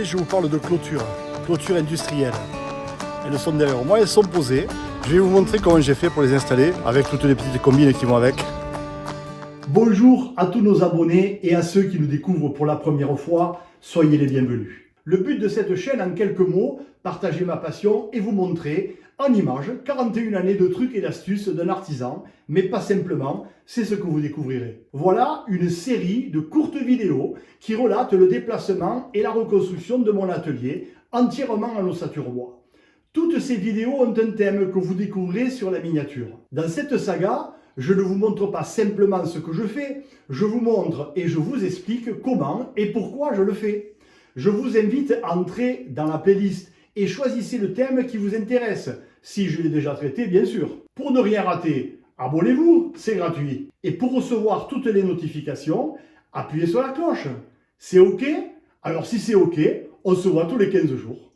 Aujourd'hui, je vous parle de clôtures industrielles. Elles sont derrière moi, elles sont posées. Je vais vous montrer comment j'ai fait pour les installer avec toutes les petites combines qui vont avec. Bonjour à tous nos abonnés et à ceux qui nous découvrent pour la première fois, soyez les bienvenus. Le but de cette chaîne, en quelques mots, partager ma passion et vous montrer en images 41 années de trucs et d'astuces d'un artisan, mais pas simplement, c'est ce que vous découvrirez. Voilà une série de courtes vidéos qui relatent le déplacement et la reconstruction de mon atelier, entièrement en ossature bois. Toutes ces vidéos ont un thème que vous découvrirez sur la miniature. Dans cette saga, je ne vous montre pas simplement ce que je fais, je vous montre et je vous explique comment et pourquoi je le fais. Je vous invite à entrer dans la playlist et choisissez le thème qui vous intéresse, si je l'ai déjà traité bien sûr. Pour ne rien rater, abonnez-vous, c'est gratuit. Et pour recevoir toutes les notifications, appuyez sur la cloche. C'est OK? Alors si c'est OK, on se voit tous les 15 jours.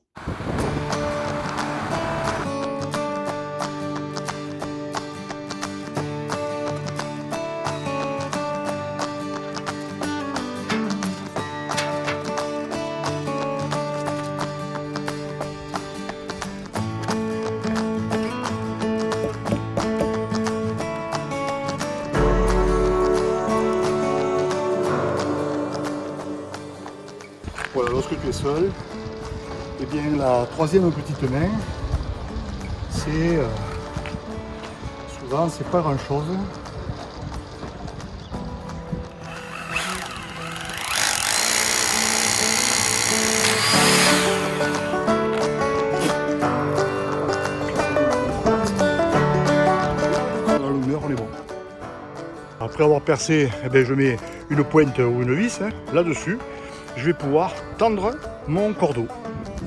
Voilà, lorsque tu es seul, eh bien la troisième petite main, c'est souvent c'est pas grand chose. La longueur, on est bon. Après avoir percé, eh bien, je mets une pointe ou une vis là-dessus. Je vais pouvoir tendre mon cordeau.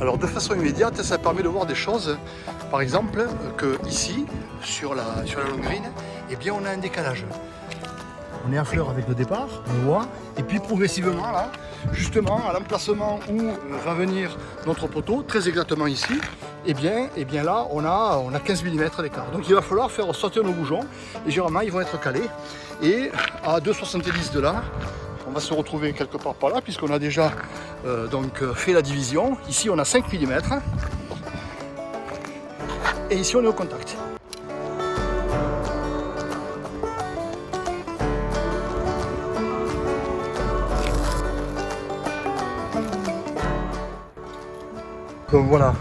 Alors de façon immédiate, ça permet de voir des choses. Par exemple, que ici, sur la longue grille, eh bien on a un décalage. On est à fleur avec le départ, on voit, et puis progressivement là, justement à l'emplacement où va venir notre poteau, très exactement ici, et bien là on a 15 mm d'écart. Donc il va falloir faire sauter nos boujons, et généralement ils vont être calés. Et à 2,70 de là, on va se retrouver quelque part par là, puisqu'on a déjà fait la division. Ici, on a 5 mm. Et ici, on est au contact. Donc voilà,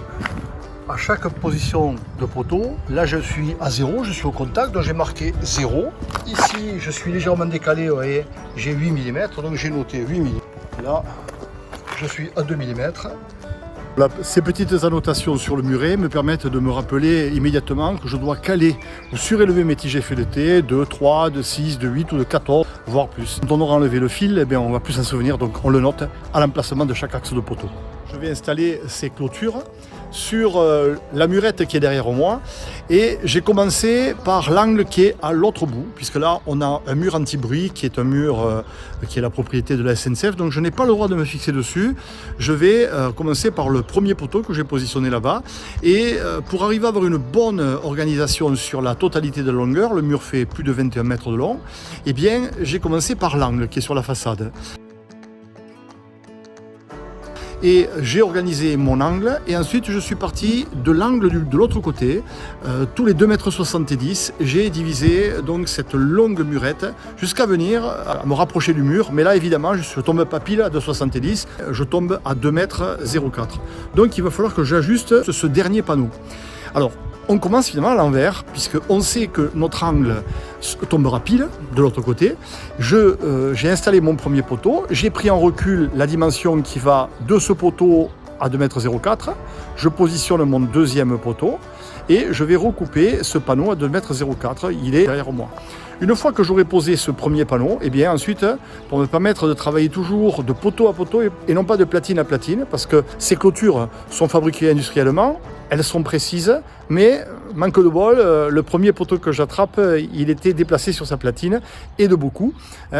à chaque position de poteau, là je suis à 0, je suis au contact, donc j'ai marqué 0. Ici, je suis légèrement décalé, vous voyez, j'ai 8 mm, donc j'ai noté 8 mm. Là, je suis à 2 mm. Là, ces petites annotations sur le muret me permettent de me rappeler immédiatement que je dois caler ou surélever mes tigets feuilletés de 3, de 6, de 8 ou de 14, voire plus. Quand on aura enlevé le fil, eh bien, on va plus s'en souvenir, donc on le note à l'emplacement de chaque axe de poteau. Je vais installer ces clôtures sur la murette qui est derrière moi, et j'ai commencé par l'angle qui est à l'autre bout, puisque là on a un mur anti-bruit qui est un mur qui est la propriété de la SNCF, donc je n'ai pas le droit de me fixer dessus. Je vais commencer par le premier poteau que j'ai positionné là-bas, et pour arriver à avoir une bonne organisation sur la totalité de la longueur, le mur fait plus de 21 mètres de long, et bien j'ai commencé par l'angle qui est sur la façade. Et j'ai organisé mon angle, et ensuite je suis parti de l'angle de l'autre côté, tous les 2,70 m, j'ai divisé donc cette longue murette jusqu'à venir à me rapprocher du mur, mais là évidemment je ne tombe pas pile à 2,70 m, je tombe à 2,04 m. Donc il va falloir que j'ajuste ce dernier panneau. Alors, on commence finalement à l'envers, puisqu'on sait que notre angle tombera pile de l'autre côté. J'ai installé mon premier poteau, j'ai pris en recul la dimension qui va de ce poteau à 2,04 m. Je positionne mon deuxième poteau et je vais recouper ce panneau à 2,04 m. Il est derrière moi. Une fois que j'aurai posé ce premier panneau, et bien ensuite, pour me permettre de travailler toujours de poteau à poteau et non pas de platine à platine, parce que ces clôtures sont fabriquées industriellement, elles sont précises, mais manque de bol, le premier poteau que j'attrape, il était déplacé sur sa platine, et de beaucoup.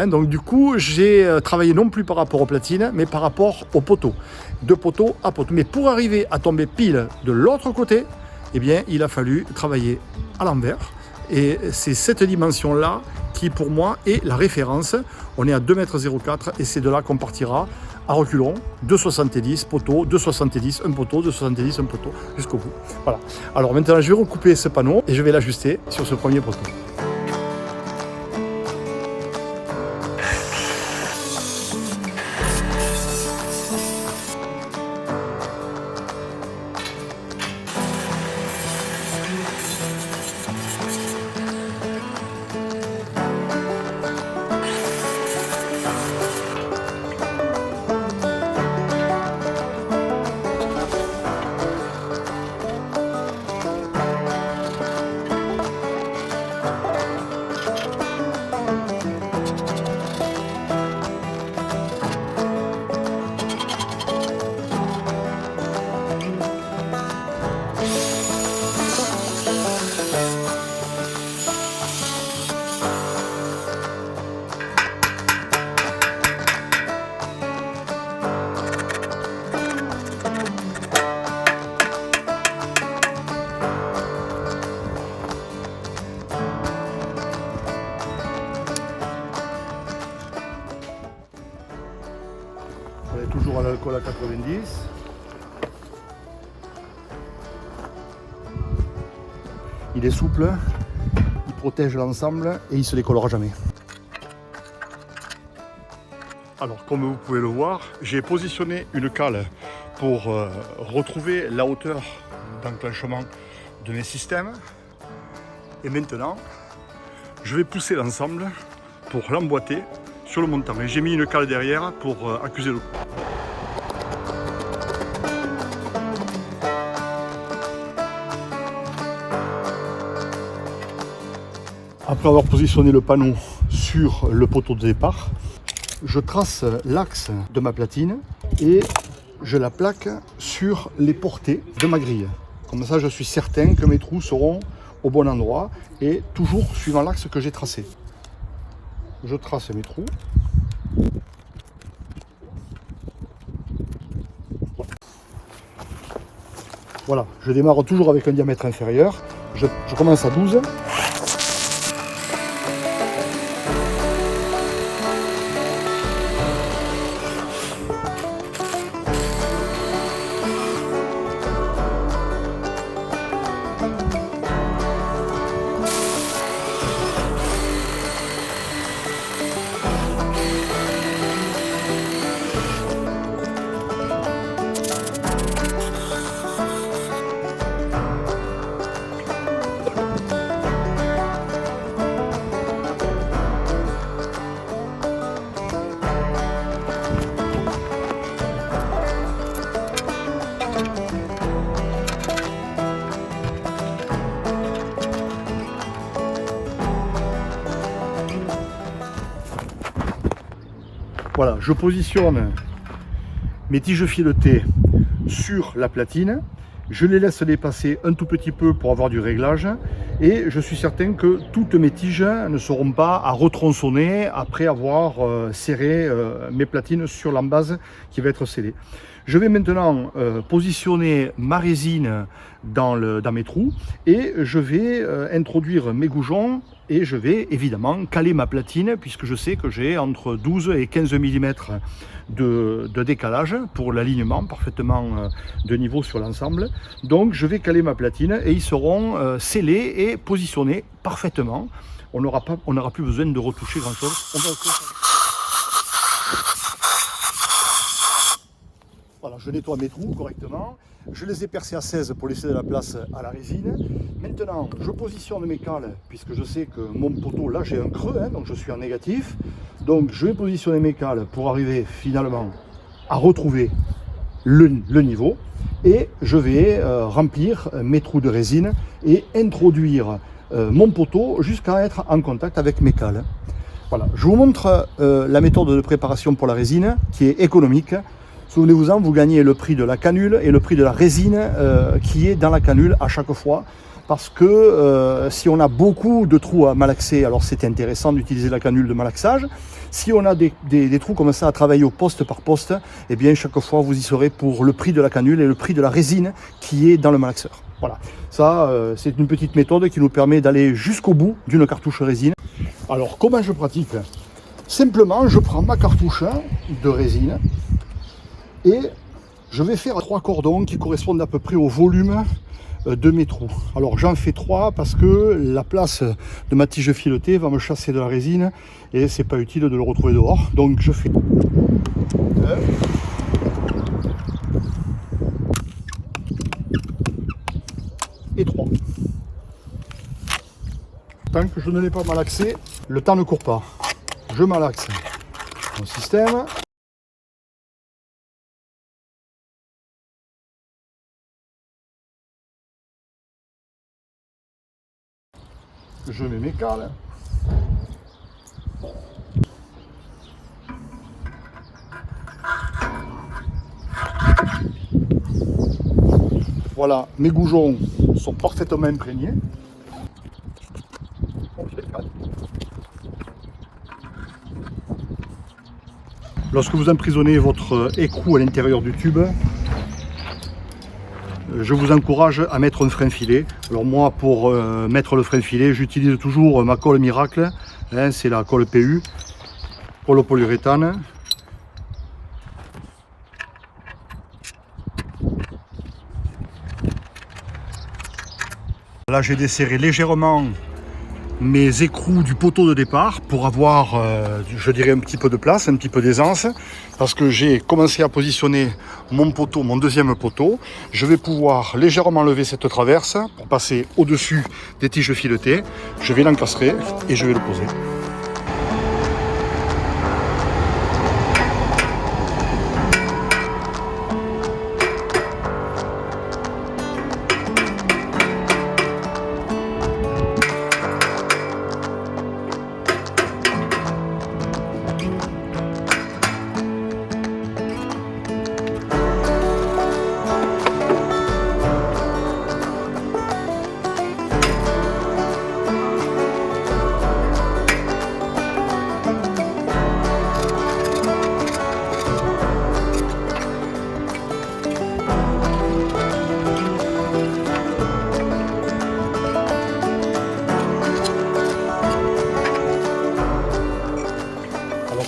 Donc du coup, j'ai travaillé non plus par rapport aux platines, mais par rapport aux poteaux, de poteau à poteau. Mais pour arriver à tomber pile de l'autre côté, eh bien, il a fallu travailler à l'envers. Et c'est cette dimension-là qui pour moi est la référence. On est à 2,04 m et c'est de là qu'on partira à reculons, 2,70 poteau, 2,70 un poteau, 2,70 un poteau, jusqu'au bout. Voilà. Alors maintenant je vais recouper ce panneau et je vais l'ajuster sur ce premier poteau. On est toujours à l'alcool à 90. Il est souple, il protège l'ensemble et il ne se décollera jamais. Alors comme vous pouvez le voir, j'ai positionné une cale pour retrouver la hauteur d'enclenchement de mes systèmes. Et maintenant, je vais pousser l'ensemble pour l'emboîter sur le montant. Et j'ai mis une cale derrière pour accuser le coup. Après avoir positionné le panneau sur le poteau de départ, je trace l'axe de ma platine et je la plaque sur les portées de ma grille. Comme ça, je suis certain que mes trous seront au bon endroit et toujours suivant l'axe que j'ai tracé. Je trace mes trous. Voilà, je démarre toujours avec un diamètre inférieur. Je commence à 12. Voilà, je positionne mes tiges filetées sur la platine, je les laisse dépasser un tout petit peu pour avoir du réglage et je suis certain que toutes mes tiges ne seront pas à retronçonner après avoir serré mes platines sur l'embase qui va être scellée. Je vais maintenant positionner ma résine dans mes trous et je vais introduire mes goujons et je vais évidemment caler ma platine puisque je sais que j'ai entre 12 et 15 mm de décalage pour l'alignement parfaitement de niveau sur l'ensemble. Donc je vais caler ma platine et ils seront scellés et positionnés parfaitement. On n'aura plus besoin de retoucher grand chose. Voilà, je nettoie mes trous correctement. Je les ai percés à 16 pour laisser de la place à la résine. Maintenant, je positionne mes cales, puisque je sais que mon poteau, là j'ai un creux, donc je suis en négatif. Donc je vais positionner mes cales pour arriver finalement à retrouver le niveau. Et je vais remplir mes trous de résine et introduire mon poteau jusqu'à être en contact avec mes cales. Voilà, je vous montre la méthode de préparation pour la résine qui est économique. Souvenez-vous-en, vous gagnez le prix de la canule et le prix de la résine qui est dans la canule à chaque fois. Parce que si on a beaucoup de trous à malaxer, alors c'est intéressant d'utiliser la canule de malaxage. Si on a des trous comme ça à travailler au poste par poste, eh bien chaque fois vous y serez pour le prix de la canule et le prix de la résine qui est dans le malaxeur. Voilà, ça c'est une petite méthode qui nous permet d'aller jusqu'au bout d'une cartouche résine. Alors comment je pratique? Simplement, je prends ma cartouche de résine et je vais faire 3 cordons qui correspondent à peu près au volume de mes trous. Alors j'en fais 3 parce que la place de ma tige filetée va me chasser de la résine et c'est pas utile de le retrouver dehors. Donc je fais 1 et 3. Tant que je ne l'ai pas malaxé, le temps ne court pas. Je malaxe mon système. Je mets mes cales. Voilà, mes goujons sont parfaitement imprégnés. Lorsque vous emprisonnez votre écrou à l'intérieur du tube, je vous encourage à mettre un frein filet. Alors moi, pour mettre le frein filet, j'utilise toujours ma colle Miracle, hein, c'est la colle PU, colle au polyuréthane. Là, j'ai desserré légèrement mes écrous du poteau de départ pour avoir, je dirais, un petit peu de place, un petit peu d'aisance, parce que j'ai commencé à positionner mon poteau, mon deuxième poteau. Je vais pouvoir légèrement lever cette traverse pour passer au-dessus des tiges filetées. Je vais l'encastrer et je vais le poser.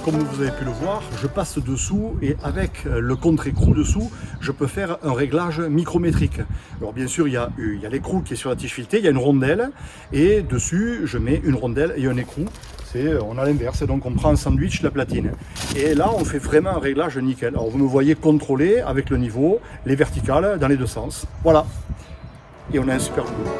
Comme vous avez pu le voir, je passe dessous et avec le contre-écrou dessous, je peux faire un réglage micrométrique. Alors bien sûr, il y a l'écrou qui est sur la tige filetée, il y a une rondelle et dessus, je mets une rondelle et un écrou. On a l'inverse, donc on prend un sandwich la platine. Et là, on fait vraiment un réglage nickel. Alors vous me voyez contrôler avec le niveau, les verticales dans les deux sens. Voilà. Et on a un super boulot.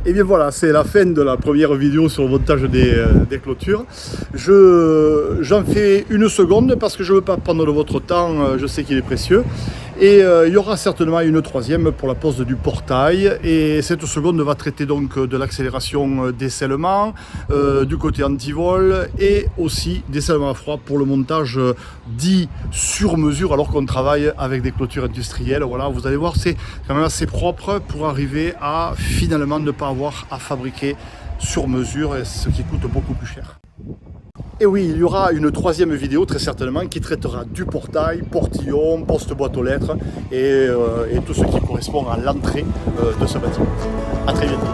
Et bien voilà, c'est la fin de la première vidéo sur le montage des clôtures. J'en fais une seconde parce que je ne veux pas prendre de votre temps, je sais qu'il est précieux. Et il y aura certainement une troisième pour la pose du portail. Et cette seconde va traiter donc de l'accélération des scellements, du côté anti-vol et aussi des scellements à froid pour le montage dit sur mesure alors qu'on travaille avec des clôtures industrielles. Voilà, vous allez voir, c'est quand même assez propre pour arriver à finalement ne pas avoir à fabriquer sur mesure, ce qui coûte beaucoup plus cher. Et oui, il y aura une troisième vidéo très certainement qui traitera du portail, portillon, poste boîte aux lettres et tout ce qui correspond à l'entrée de ce bâtiment. A très bientôt.